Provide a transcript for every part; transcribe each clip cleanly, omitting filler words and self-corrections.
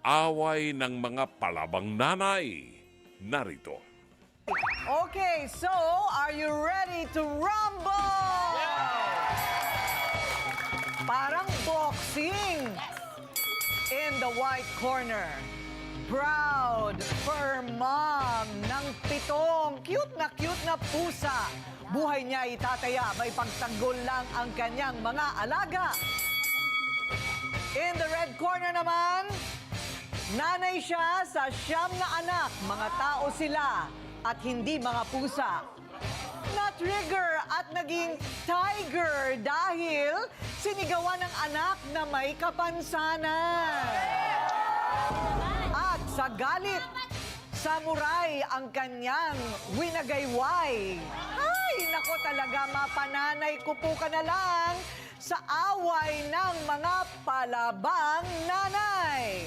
Away ng mga palabang nanay. Narito. Okay, so are you ready to rumble? Parang boxing. In the white corner, proud fur mom ng 7 cute na pusa. Buhay niya itataya, may pagtanggol lang ang kanyang mga alaga. In the red corner naman, nanay siya sa 9 na anak. Mga tao sila at hindi mga pusa. Na-trigger at naging tiger dahil sinigawan ng anak na may kapansanan. At sa galit, samurai ang kanyang winagayway. Ay, nako talaga, mapananay ko po ka na lang sa away ng mga palabang nanay.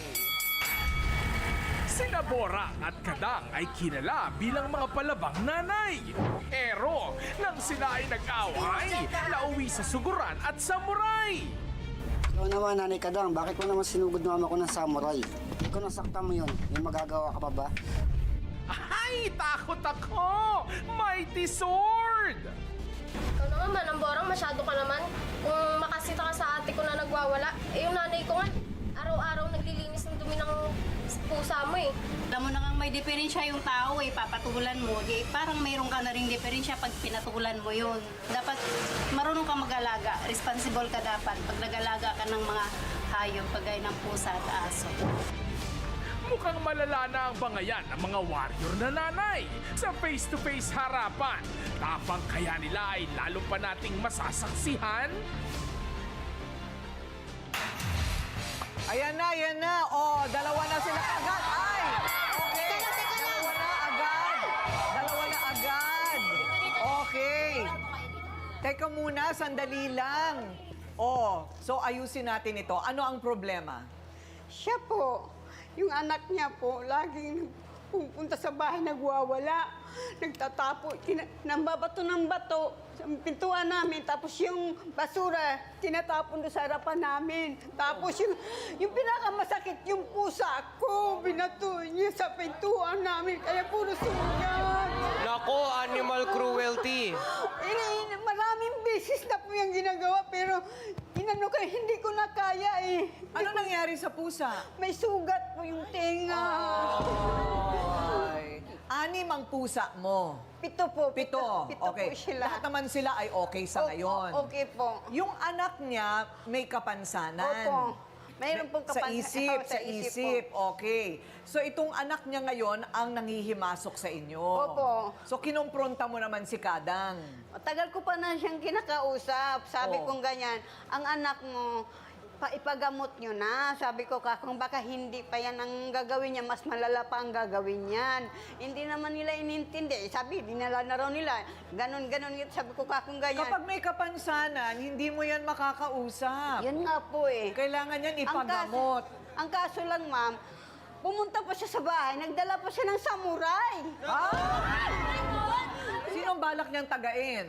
Sina Bora at Kadang ay kilala bilang mga palabang nanay. Pero, nang sila ay nag-away, nauwi sa suguran at samurai. Ikaw naman, Nanay Kadang, bakit mo naman sinugod mama ko ng samurai? Ikaw nasaktan mo yun. May magagawa ka pa ba? Ay, takot ako! Mighty Sword! Ikaw na nga, Manang Borang, masyado ka naman. Kung makasita ka sa ate ko na nagwawala, yung nanay ko nga, araw-araw naglilinis ng dumi ng pusa mo eh. Alam mo na nga may diferensya yung tao eh, papatulan mo. Di, parang mayroon ka na rin diferensya pag pinatulan mo yun. Dapat marunong ka mag-alaga, responsible ka dapat pag nag-alaga ka ng mga hayop kagaya ng pusa at aso. Mukhang malala na ang bangayan ng mga warrior na nanay sa face-to-face harapan. Tapang kaya nila ay lalo pa nating masasaksihan? Ayan na. Oh, dalawa na sila agad. Ay! Okay. Dalawa na agad. Okay. Teka muna, sandali lang. Oh, so ayusin natin ito. Ano ang problema? Siya po, yung anak niya po, laging pupunta sa bahay, nagwawala. Nagtatapo, nambabato ng bato sa pintuan namin. Tapos yung basura, tinatapon doon sa harapan namin. Tapos yung pinakamasakit, yung pusa ko, binato niya sa pintuan namin. Kaya puro sugat. Nako, animal cruelty. Maraming beses na po yung ginagawa, pero inano ka, hindi ko na kaya eh. Ano nangyari sa pusa? May sugat po yung tenga. Ay. 6 ang pusa mo. 7 po. 7. Pito Okay. po sila. Lahat naman sila ay okay sa ngayon. Okay po. Yung anak niya may kapansanan. Opo. Mayroon pong Sa kapansanan. isip, sa isip. Okay. So itong anak niya ngayon ang nanghihimasok sa inyo. Opo. So kinompronta mo naman si Kadang. Tagal ko pa na siyang kinakausap. Sabi Oo. kong ganyan, ang anak mo, ipagamot nyo na. Sabi ko, kung baka hindi pa yan ang gagawin niya, mas malala pa ang gagawin niyan. Hindi naman nila inintindi. Sabi, dinala na raw nila. Ganon. Sabi ko, kung ganyan. Kapag may kapansanan, hindi mo yan makakausap. Yun nga po eh. Kailangan yan ipagamot. Ang kaso lang, ma'am, pumunta pa siya sa bahay, nagdala pa siya ng samurai. Sino ang balak niyang tagain?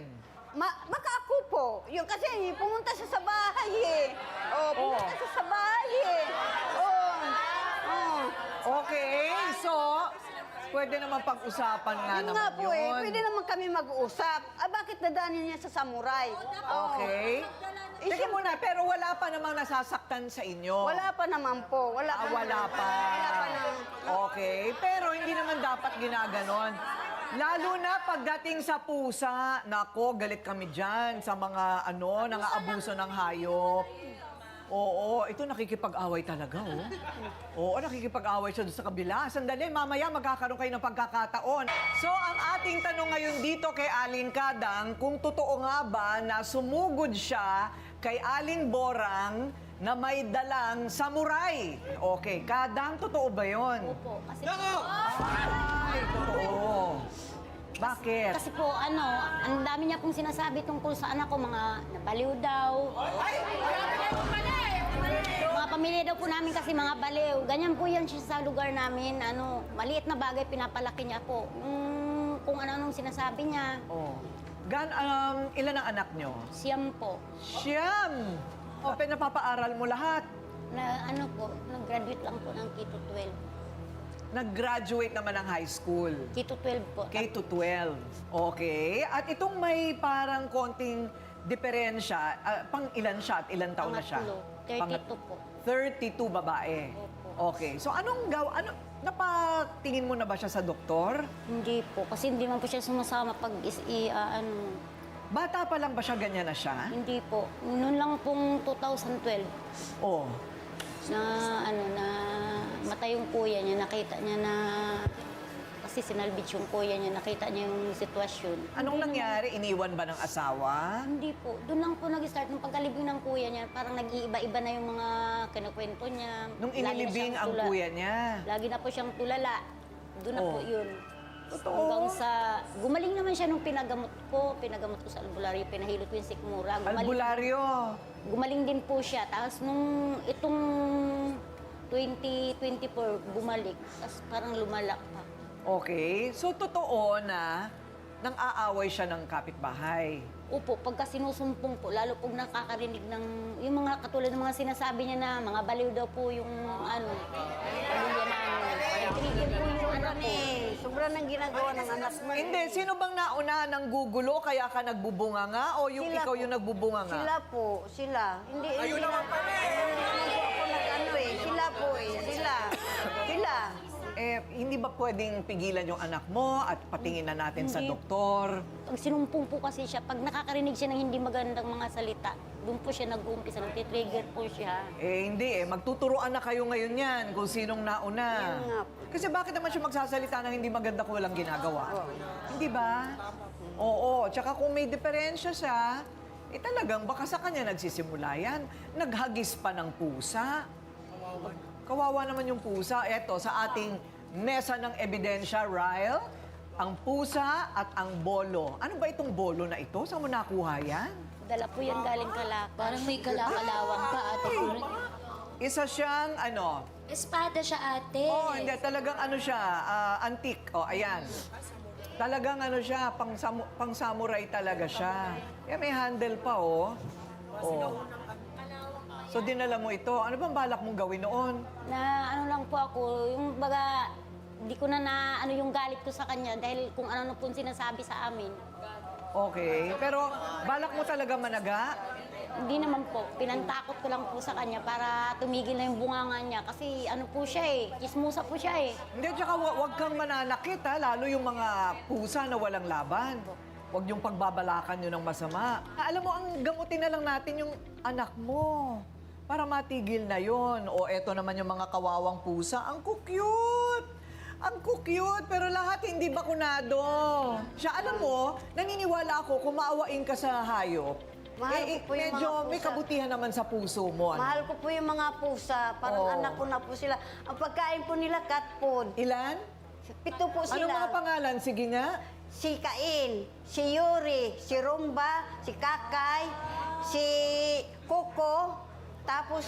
Baka ako po. Yung kasi pumunta siya sa bahay eh. Pumunta siya sa bahay eh. Okay, so pwede naman pag-usapan nga Yun naman nga po eh. yun. Pwede naman kami mag-uusap. Bakit nadaanin niya sa samurai? Okay. Teka muna, pero wala pa namang nasasaktan sa inyo. Wala pa naman po. Wala pa. Wala pa. Wala pa naman. Okay, pero hindi naman dapat ginaganon. Lalo na pagdating sa pusa, nako, galit kami dyan sa mga nang-aabuso ng hayop. Oo, ito nakikipag-away talaga, oh. Oo, nakikipag-away siya doon sa kabila. Sandali, mamaya magkakaroon kayo ng pagkakataon. So, ang ating tanong ngayon dito kay Aling Kadang, kung totoo nga ba na sumugod siya kay Aling Borang na may dalang samurai? Okay, Kadang, totoo ba yun? Opo, kasi Ay, totoo. Bakit? Kasi po, ang dami niya pong sinasabi tungkol sa anak ko, mga nabaliw daw. Mga pamilya daw po namin kasi mga baliw. Ganyan po yan siya sa lugar namin. Maliit na bagay pinapalaki niya po. Kung ano-anong sinasabi niya. Oh. Ilan ang anak nyo? Siyam po. Siyam! O, pinapapaaral mo lahat. Nag-graduate lang po ng K-12. Nag-graduate naman ng high school. K-12 po. K-12. Okay. At itong may parang konting diferensya, pang ilan siya at ilan taon na siya? Pangatlo. 32 po. 32 babae. Opo. Okay. So napatingin mo na ba siya sa doktor? Hindi po, kasi hindi man po siya sumasama pag Bata pa lang ba siya, ganyan na siya? hindi po. Noon lang pong 2012 Oh. na matay yung kuya niya, nakita niya na kasi sinalbit yung kuya niya, nakita niya yung sitwasyon. Anong nangyari? Iniwan ba ng asawa? Hindi po. Doon lang po nag-start nung pagkalibing ng kuya niya. Parang nag-iiba-iba na yung mga kinukwento niya. Nung Lagi na inilibing siyang ang kuya niya? Lagi na po siyang tulala. Doon na po Oh. yun. Totoo? Hanggang sa... Gumaling naman siya nung pinagamot ko. Pinagamat ko sa albularyo. Pinahilot ko yung sikmura. Albularyo. Gumaling din po siya. Tapos nung itong 2024, bumalik. Tapos parang lumala pa. Okay. So, totoo na nang aaway siya ng kapitbahay. Opo, pagka sinusumpong po, lalo pag nakakarinig ng, yung mga katulad ng mga sinasabi niya na mga baliw daw po yung pamilya namin. Nagtrigger po yung anak ko. Sobrang nang ginagawa ng anak mo. Hindi, sino bang nauna ng gugulo kaya ka nagbubunganga o yung Sila ikaw po. yung nagbubunganga? Sila po, sila. Hindi, ayun naman pala ako nag-ano eh. Sila po eh. Sila. Hindi ba pwedeng pigilan yung anak mo at patingin na natin sa doktor? Pag sinumpong po kasi siya, pag nakakarinig siya ng hindi magandang mga salita, doon po siya nag-uumpisa, nagtitrigger po siya. Hindi magtuturuan na kayo ngayon yan kung sinong nauna. Yun nga po. Kasi bakit naman siya magsasalita ng hindi maganda kung walang ginagawa? Hindi ba? Oo, tsaka kung may diferensya siya, talagang baka sa kanya nagsisimula yan. Naghagis pa ng pusa. Kawawa naman yung pusa. Eto, sa ating mesa ng ebidensya, Ryle, ang pusa at ang bolo. Ano ba itong bolo na ito? Saan mo nakuha yan? Dala po yan galing Kalaka. Parang may kalakalawang pa, ate. Isa siyang, Espada siya, ate. hindi, talagang siya, antique. Ayan. Talagang siya, pang samurai talaga siya. May handle pa, Oh. So, dinala mo ito. Ano bang balak mong gawin noon? Na lang po ako, yung baga, di ko na yung galit ko sa kanya dahil kung ano po sinasabi sa amin. Okay. Pero, balak mo talaga managa? Hindi naman po. Pinantakot ko lang po sa kanya para tumigil na yung bunganga niya. Kasi po siya chismosa po siya Hindi, tsaka wag kang mananakit, lalo yung mga pusa na walang laban. Huwag yung pagbabalakan nyo ng masama. Alam mo, ang gamutin na lang natin yung anak mo para matigil na yon. O eto naman yung mga kawawang pusa. Ang cute! Ang cute, pero lahat hindi bakunado. Siya, alam mo, naniniwala ako kung maawain ka sa hayop. Mahal ko po yung medyo mga may pusa. kabutihan naman sa puso mo. Mahal ko po yung mga pusa. Parang Oo. anak ko na po sila. Ang pagkain po nila, cat food. Ilan? 7 po sila. Anong mga pangalan? Sige nga. Si Cain, si Yuri, si Rumba, si Kakay, si Coco, tapos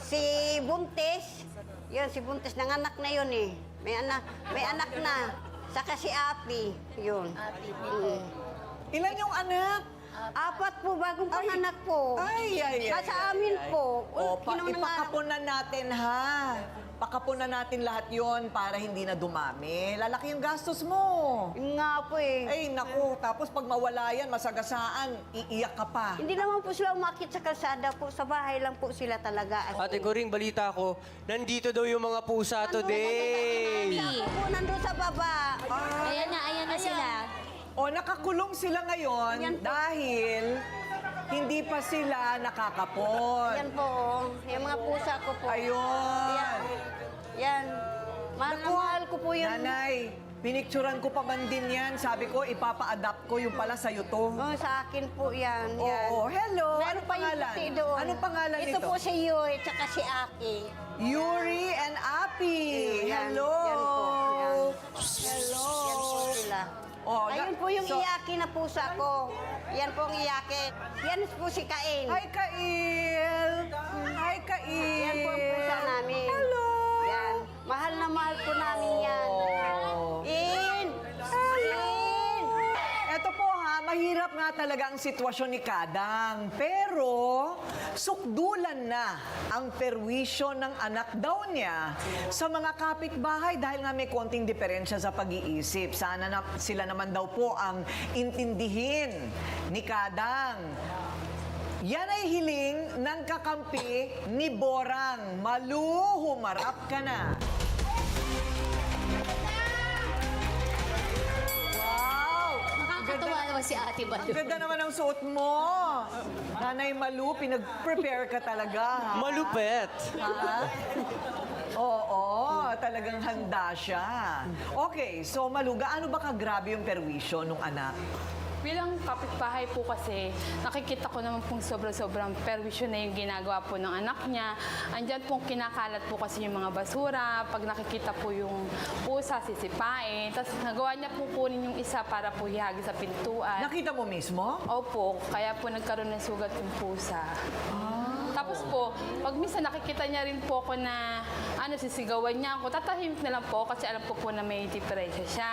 si Buntis. Yun, si Buntis, nanganak na yun eh. May anak na. Saka si Api, yun. Ilan yung anak? 4 po, bagong panganak po. Ay. Nasa amin po. Ipakapunan natin, ha? Pakapunan natin lahat yon para hindi na dumami. Lalaki yung gastos mo. Yun nga po eh. Ay, naku. Tapos pag mawala yan, masagasaan, iiyak ka pa. Hindi naman po sila umakit sa kalsada po. Sa bahay lang po sila talaga. Ate Coring, balita ko, nandito daw yung mga pusa today. Po, nandun sa baba. Ayan na sila. O, nakakulong sila ngayon Yan po. dahil hindi pa sila nakakapon. Yan po, oh. Yung mga pusa ko po. Ayun. Yan. Mahal na mahal ko po yung... Nanay, pinicturan ko pa man din yan. Sabi ko, ipapa-adapt ko yung pala sa'yo to. Oh, sa akin po yan. yan. Oo, hello. Meron Anong pa yung pangalan? puti doon. Anong pangalan Ito nito? po si Yuri, tsaka si Aki. Yuri and Api. Yan, Hello. yan po, yan. Hello. Yan po sila. Oh, Ayun po yung so- Iyaki na pusa ko. Yan po ang Iyaki. Yan po si Cain. Hi, Kail! Hi, Kail! Yan po ang pusa namin. Hello! Yan. Mahal na mahal po namin yan. Oh. In! Hello! Ito po ha, mahirap nga talaga ang sitwasyon ni Kadang. Pero, sukdulan na ang perwisyo ng anak daw niya sa mga kapitbahay dahil nga may konting diferensya sa pag-iisip. Sana na, sila naman daw po ang intindihin ni Kadang. Yan ay hiling ng kakampi ni Borang. Malu, humarap ka na. Wow! Nakakatawa naman si Ate Ang Malu. ganda naman ang suot mo. Nanay Malu, pinag-prepare ka talaga. Ha? Malupet. Ha? Oo, talagang handa siya. Okay, so Malu, gaano ba kagrabe yung perwisyo nung anak? Bilang kapitbahay po kasi, nakikita ko naman pong sobrang perwisyo na yung ginagawa po ng anak niya. Andyan pong kinakalat po kasi yung mga basura. Pag nakikita po yung pusa, sisipain. Tapos nagawa niya po kunin yung isa para po ihagi sa pintuan. Nakita mo mismo? Opo, kaya po nagkaroon ng sugat yung pusa. Tapos po, pag minsan nakikita niya rin po ako na sisigawan niya ako, tatahimik na lang po kasi alam ko po na may diferensya siya.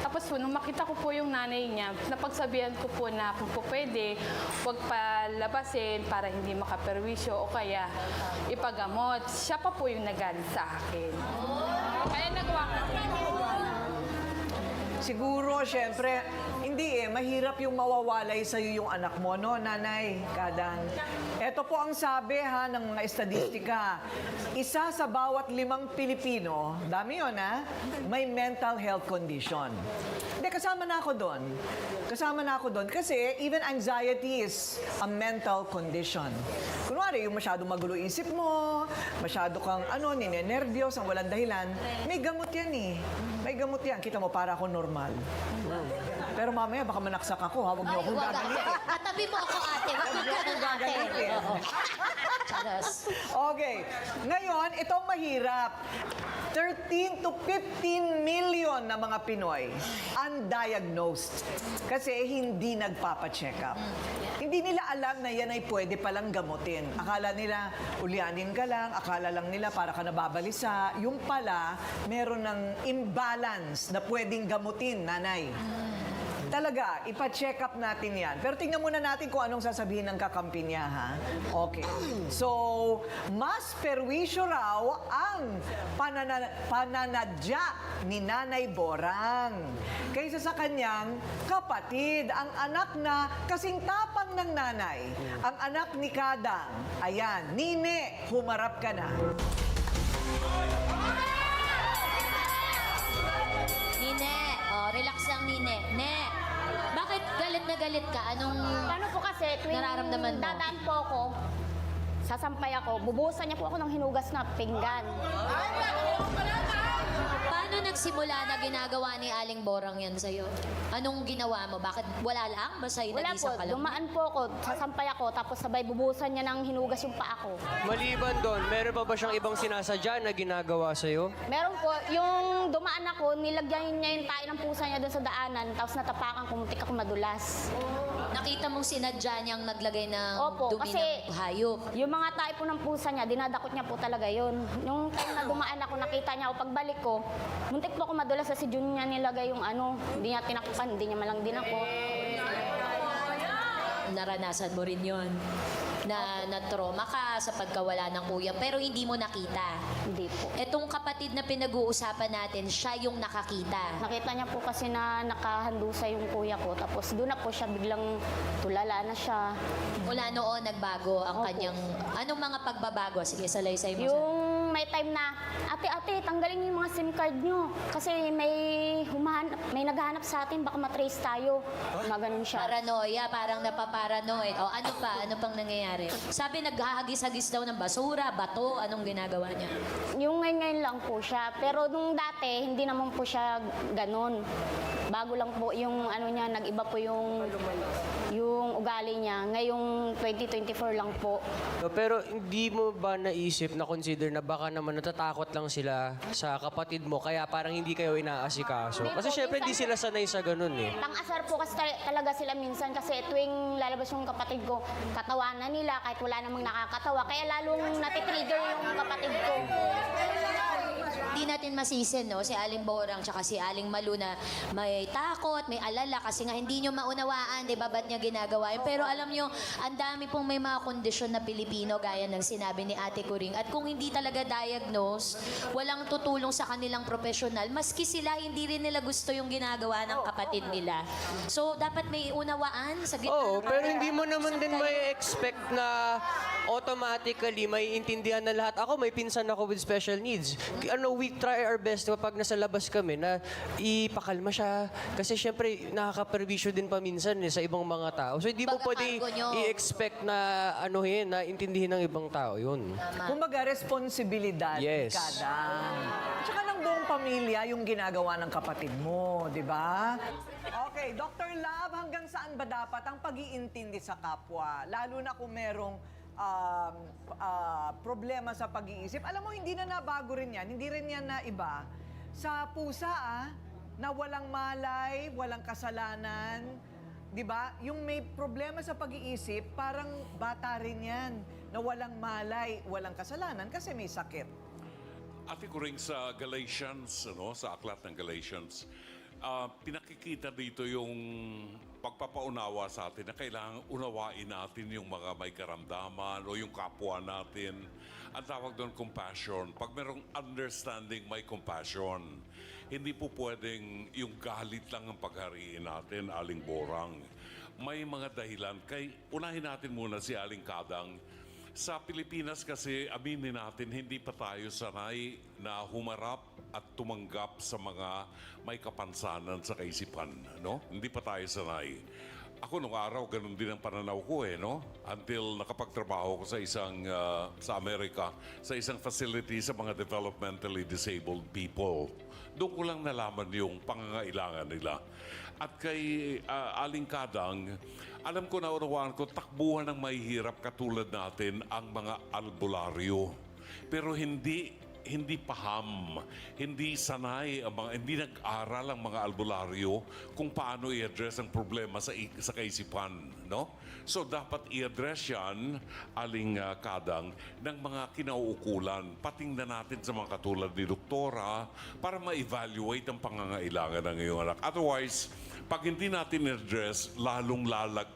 Tapos po, nung makita ko po yung nanay niya, napagsabihan ko po na kung po pwede, huwag palabasin para hindi makaperwisyo o kaya ipagamot. Siya pa po yung nagalit sa akin. Kaya nagawa ko po. Siguro, syempre, hindi mahirap yung mawawalay sa'yo yung anak mo, no, Nanay Kadang? Ito po ang sabi ng mga estadistika. Isa sa bawat 5 Pilipino, dami yun may mental health condition. Hindi, kasama na ako doon. Kasama na ako doon kasi even anxiety is a mental condition. Kunwari, yung masyadong magulo isip mo, masyado kang ninenervyos, ang walang dahilan, may gamot yan May gamot yan. Kita mo, para ako normal. Pero mamaya, baka manaksak ako, ha? Huwag niyo akong gagalitin. Katabi mo ako, ate. Huwag Huwag niyo ka akong ng ate. gagalitin. Oo. Charas. Okay. Ngayon, itong mahirap. 13 to 15 million na mga Pinoy undiagnosed kasi hindi nagpapacheck up. Hindi nila alam na yan ay pwede palang gamutin. Akala nila, ulyanin ka lang, akala lang nila para ka nababalisa. Yung pala, meron ng imbalance na pwedeng gamutin, nanay. Talaga, ipa-check up natin yan. Pero tingnan muna natin kung anong sasabihin ng kakampi niya, ha? Okay. So, mas perwisyo raw ang pananadya ni Nanay Borang kaysa sa kanyang kapatid, ang anak na kasing tapang ng nanay. Ang anak ni Kadang. Ayan, Nine, humarap ka na. Nine, relax lang, Nine. Bakit galit na galit ka? Anong Paano po kasi, tuwing nararamdaman mo? dadaan po ako, sasampay ako, bubuhusan niya po ako ng hinugas na pinggan. Paano nagsimula na ginagawa ni Aling Borang yan sa'yo? Anong ginawa mo? Bakit wala lang? Basta Wala po, nag-isa ka lang? dumaan po ako, sasampay ako, tapos sabay bubuhusan niya ng hinugas yung paa ko. Maliban doon, meron pa ba siyang ibang sinasadya na ginagawa sa'yo? Meron po, yung dumaan ako, nilagyan niya yung tayo ng pusa niya doon sa daanan, tapos natapakan ko, muntik ako madulas. Nakita mong sinadya niyang naglagay ng Opo, dumi kasi ng hayop. yung mga tayo po ng pusa niya, dinadakot niya po talaga yun. Yung time na dumaan ako, nakita niya ako, pagbalik ko, muntik po ako madulas kasi dun niya nilagay yung hindi niya tinakpan, hindi niya malang dinakot. Naranasan mo rin yon na na-trauma ka sa pagkawala ng kuya pero hindi mo nakita. Hindi po. Etong kapatid na pinag-uusapan natin, siya yung nakakita. Nakita niya po kasi na nakahandusa yung kuya ko, tapos doon na po siya biglang tulala na siya. Mula noon, nagbago ang Opo. kanyang... Anong mga pagbabago? Sige, salaysay mo. Yung may time na, ate, tanggalin niyo yung mga SIM card niyo. Kasi may naghahanap sa atin, baka matrace tayo. Maganon siya. Paranoia, parang napaparanoid. O ano pa? Ano pang nangyayari? Sabi, naghahagis-hagis daw ng basura, bato. Anong ginagawa niya? Yung ngayon lang po siya. Pero nung dati, hindi naman po siya ganon. Bago lang po yung niya, nag-iba po yung ugali niya. Ngayong 2024 lang po. Pero hindi mo ba naisip na consider na baka naman natatakot lang sila sa kapatid mo kaya parang hindi kayo inaasikaso? Hindi Kasi po, syempre hindi minsan- sila sanay sa ganun eh. Tang-asar po kasi talaga sila minsan kasi tuwing lalabas yung kapatid ko, katawanan nila kahit wala namang nakakatawa. Kaya lalong natitrigger yung kapatid ko. hindi natin masisi, no? Si Aling Borang tsaka si Aling Malu na may takot, may alala kasi nga hindi nyo maunawaan, di ba, ba't niya ginagawa yun? Pero alam nyo, ang dami pong may mga kondisyon na Pilipino gaya ng sinabi ni Ate Kuring. At kung hindi talaga diagnose, walang tutulong sa kanilang profesional, maski sila, hindi rin nila gusto yung ginagawa ng kapatid nila. So, dapat may unawaan sa gitna. Oo, pero hindi mo naman din may expect na automatically may intindihan na lahat. Ako, may pinsan ako with special needs. We try our best kapag nasa labas kami na ipakalma siya. Kasi syempre, nakaka-perwisyo din paminsan sa ibang mga tao. So, hindi mo Baga pwede cargo nyo. i-expect na na intindihin ng ibang tao yun. Kumbaga, responsibilidad Yes. ni Kadang. Tsaka ng buong pamilya yung ginagawa ng kapatid mo, di ba? Okay, Dr. Love, hanggang saan ba dapat ang pag-iintindi sa kapwa? Lalo na kung merong problema sa pag-iisip. Alam mo, hindi na nabago rin yan. Hindi rin yan na iba. Sa pusa, na walang malay, walang kasalanan, di ba? Yung may problema sa pag-iisip, parang bata rin yan. Na walang malay, walang kasalanan kasi may sakit. Ate Kuring, sa Galatians, sa aklat ng Galatians, pinakikita dito yung pagpapaunawa sa atin na kailangan unawain natin yung mga may karamdaman o yung kapwa natin. Ang tawag doon compassion. Pag merong understanding, may compassion. Hindi po pwedeng yung galit lang ang paghariin natin, Aling Borang. May mga dahilan. Unahin natin muna si Aling Kadang. Sa Pilipinas kasi, aminin natin, hindi pa tayo sanay na humarap at tumanggap sa mga may kapansanan sa kaisipan, no? Hindi pa tayo sanay. Ako nung araw, ganun din ang pananaw ko no? Until nakapagtrabaho ko sa sa Amerika, sa isang facility sa mga developmentally disabled people. Doon ko lang nalaman yung pangangailangan nila. At kay Aling Kadang, alam ko na unawaan ko, takbuhan ng mahihirap katulad natin ang mga albularyo. Pero hindi paham, hindi sanay, hindi nag-aral ang mga albularyo kung paano i-address ang problema sa kaisipan, no? So dapat i-address yan, Aling Kadang, ng mga kinauukulan. Patingnan natin sa mga katulad ni Doktora para ma-evaluate ang pangangailangan ng iyong anak. Otherwise, pag hindi natin i-address, lalong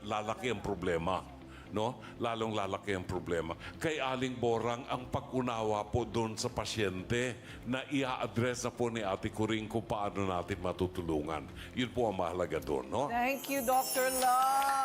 lalaki ang problema. No? Lalong lalaki ang problema. Kay Aling Borang, ang pag-unawa po doon sa pasyente na i-address na po ni Ate Kuring kung paano natin matutulungan. Yun po ang mahalaga doon, no? Thank you, Dr. Love.